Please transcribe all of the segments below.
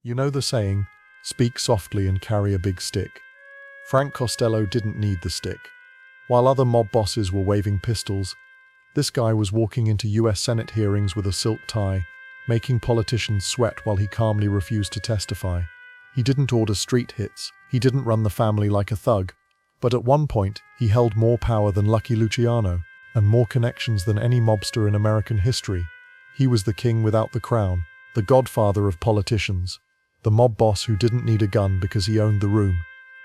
You know the saying, speak softly and carry a big stick. Frank Costello didn't need the stick. While other mob bosses were waving pistols, this guy was walking into US Senate hearings with a silk tie, making politicians sweat while he calmly refused to testify. He didn't order street hits, he didn't run the family like a thug, but at one point, he held more power than Lucky Luciano, and more connections than any mobster in American history. He was the king without the crown, the godfather of politicians, the mob boss who didn't need a gun because he owned the room.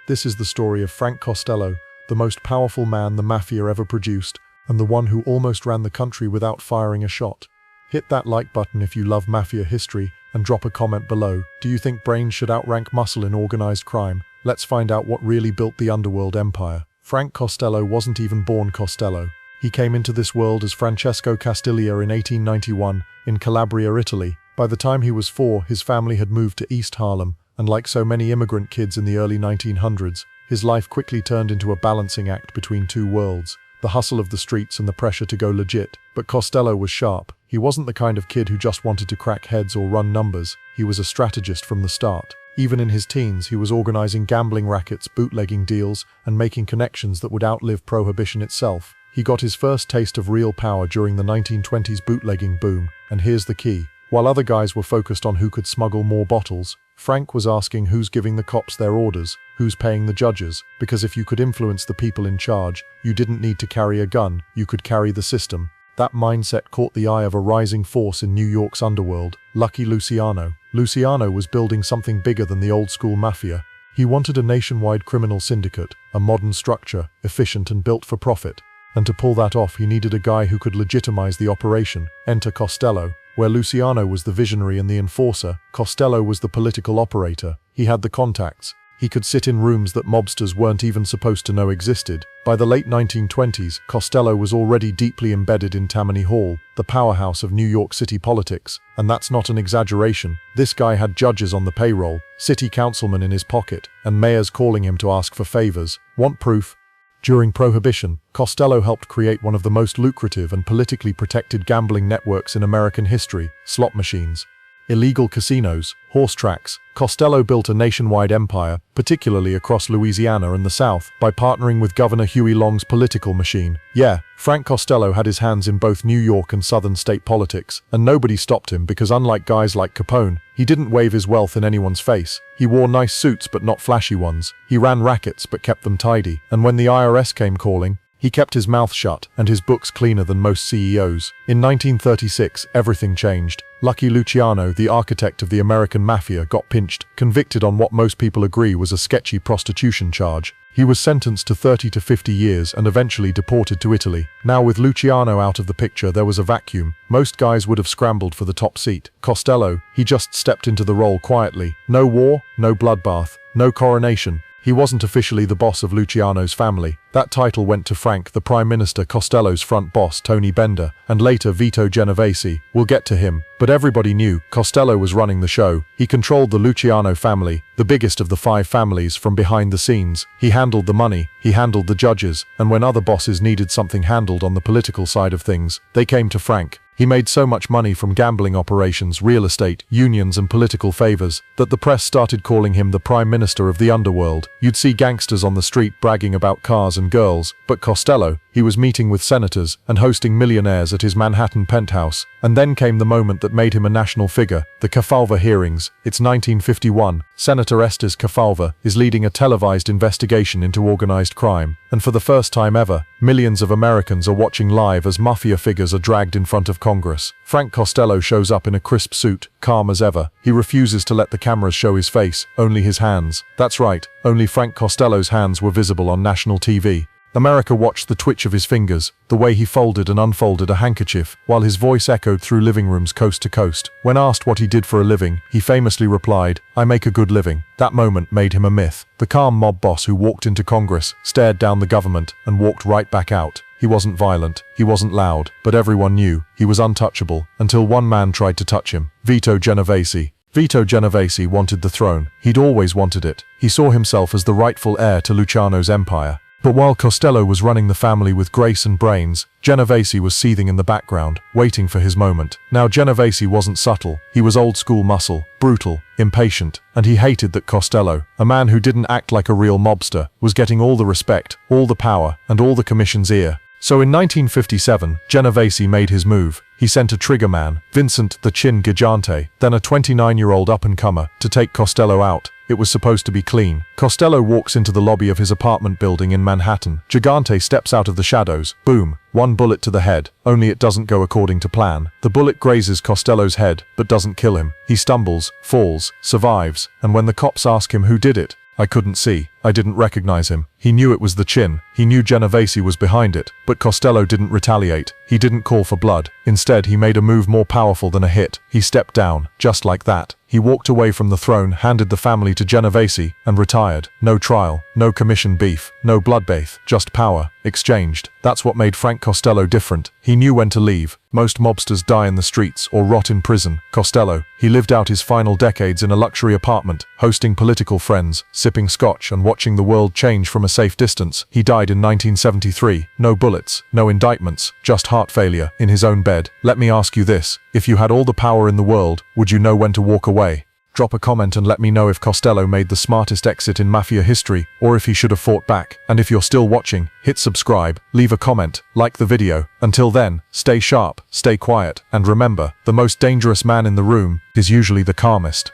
This is the story of Frank Costello, the most powerful man the Mafia ever produced, and the one who almost ran the country without firing a shot. Hit that like button if you love Mafia history, and drop a comment below. Do you think brains should outrank muscle in organized crime? Let's find out what really built the Underworld empire. Frank Costello wasn't even born Costello. He came into this world as Francesco Castiglia in 1891, in Calabria, Italy. By the time he was 4, his family had moved to East Harlem, and like so many immigrant kids in the early 1900s, his life quickly turned into a balancing act between two worlds, the hustle of the streets and the pressure to go legit. But Costello was sharp. He wasn't the kind of kid who just wanted to crack heads or run numbers. He was a strategist from the start. Even in his teens, he was organizing gambling rackets, bootlegging deals, and making connections that would outlive prohibition itself. He got his first taste of real power during the 1920s bootlegging boom, and here's the key. While other guys were focused on who could smuggle more bottles, Frank was asking who's giving the cops their orders, who's paying the judges, because if you could influence the people in charge, you didn't need to carry a gun, you could carry the system. That mindset caught the eye of a rising force in New York's underworld, Lucky Luciano. Luciano was building something bigger than the old-school mafia. He wanted a nationwide criminal syndicate, a modern structure, efficient and built for profit. And to pull that off, he needed a guy who could legitimize the operation. Enter Costello. Where Luciano was the visionary and the enforcer, Costello was the political operator. He had the contacts. He could sit in rooms that mobsters weren't even supposed to know existed. By the late 1920s, Costello was already deeply embedded in Tammany Hall, the powerhouse of New York City politics. And that's not an exaggeration. This guy had judges on the payroll, city councilmen in his pocket, and mayors calling him to ask for favors. Want proof? During Prohibition, Costello helped create one of the most lucrative and politically protected gambling networks in American history: slot machines, illegal casinos, horse tracks. Costello built a nationwide empire, particularly across Louisiana and the South, by partnering with Governor Huey Long's political machine. Yeah, Frank Costello had his hands in both New York and Southern state politics, and nobody stopped him because unlike guys like Capone, he didn't wave his wealth in anyone's face. He wore nice suits but not flashy ones. He ran rackets but kept them tidy. And when the IRS came calling, he kept his mouth shut and his books cleaner than most CEOs. In 1936, everything changed. Lucky Luciano, the architect of the American Mafia, got pinched, convicted on what most people agree was a sketchy prostitution charge. He was sentenced to 30 to 50 years and eventually deported to Italy. Now with Luciano out of the picture, there was a vacuum. Most guys would have scrambled for the top seat. Costello, he just stepped into the role quietly. No war, no bloodbath, no coronation. He wasn't officially the boss of Luciano's family. That title went to Frank, the Prime Minister, Costello's front boss, Tony Bender, and later Vito Genovese. We'll get to him. But everybody knew Costello was running the show. He controlled the Luciano family, the biggest of the 5 families, from behind the scenes. He handled the money, he handled the judges, and when other bosses needed something handled on the political side of things, they came to Frank. He made so much money from gambling operations, real estate, unions and political favors that the press started calling him the Prime Minister of the Underworld. You'd see gangsters on the street bragging about cars and girls, but Costello, he was meeting with senators and hosting millionaires at his Manhattan penthouse. And then came the moment that made him a national figure, the Kefauver Hearings. It's 1951. Senator Estes Kefauver is leading a televised investigation into organized crime. And for the first time ever, millions of Americans are watching live as Mafia figures are dragged in front of Congress. Frank Costello shows up in a crisp suit, calm as ever. He refuses to let the cameras show his face, only his hands. That's right, only Frank Costello's hands were visible on national TV. America watched the twitch of his fingers, the way he folded and unfolded a handkerchief, while his voice echoed through living rooms coast to coast. When asked what he did for a living, he famously replied, "I make a good living." That moment made him a myth. The calm mob boss who walked into Congress, stared down the government, and walked right back out. He wasn't violent, he wasn't loud, but everyone knew he was untouchable, until one man tried to touch him: Vito Genovese. Vito Genovese wanted the throne. He'd always wanted it. He saw himself as the rightful heir to Luciano's empire. But while Costello was running the family with grace and brains, Genovese was seething in the background, waiting for his moment. Now Genovese wasn't subtle, he was old-school muscle, brutal, impatient, and he hated that Costello, a man who didn't act like a real mobster, was getting all the respect, all the power, and all the commission's ear. So in 1957, Genovese made his move. He sent a triggerman, Vincent the Chin Gigante, then a 29-year-old up-and-comer, to take Costello out. It was supposed to be clean. Costello walks into the lobby of his apartment building in Manhattan. Gigante steps out of the shadows. Boom. One bullet to the head, only it doesn't go according to plan. The bullet grazes Costello's head, but doesn't kill him. He stumbles, falls, survives, and when the cops ask him who did it, I couldn't see. I didn't recognize him. He knew it was the Chin. He knew Genovese was behind it. But Costello didn't retaliate. He didn't call for blood. Instead, he made a move more powerful than a hit. He stepped down, just like that. He walked away from the throne, handed the family to Genovese, and retired. No trial, no commission beef, no bloodbath, just power, exchanged. That's what made Frank Costello different. He knew when to leave. Most mobsters die in the streets or rot in prison. Costello, he lived out his final decades in a luxury apartment, hosting political friends, sipping scotch and watching the world change from a safe distance. He died in 1973. No bullets, no indictments, just heart failure, in his own bed. Let me ask you this. If you had all the power in the world, would you know when to walk away? Drop a comment and let me know if Costello made the smartest exit in Mafia history, or if he should have fought back. And if you're still watching, hit subscribe, leave a comment, like the video. Until then, stay sharp, stay quiet, and remember, the most dangerous man in the room is usually the calmest.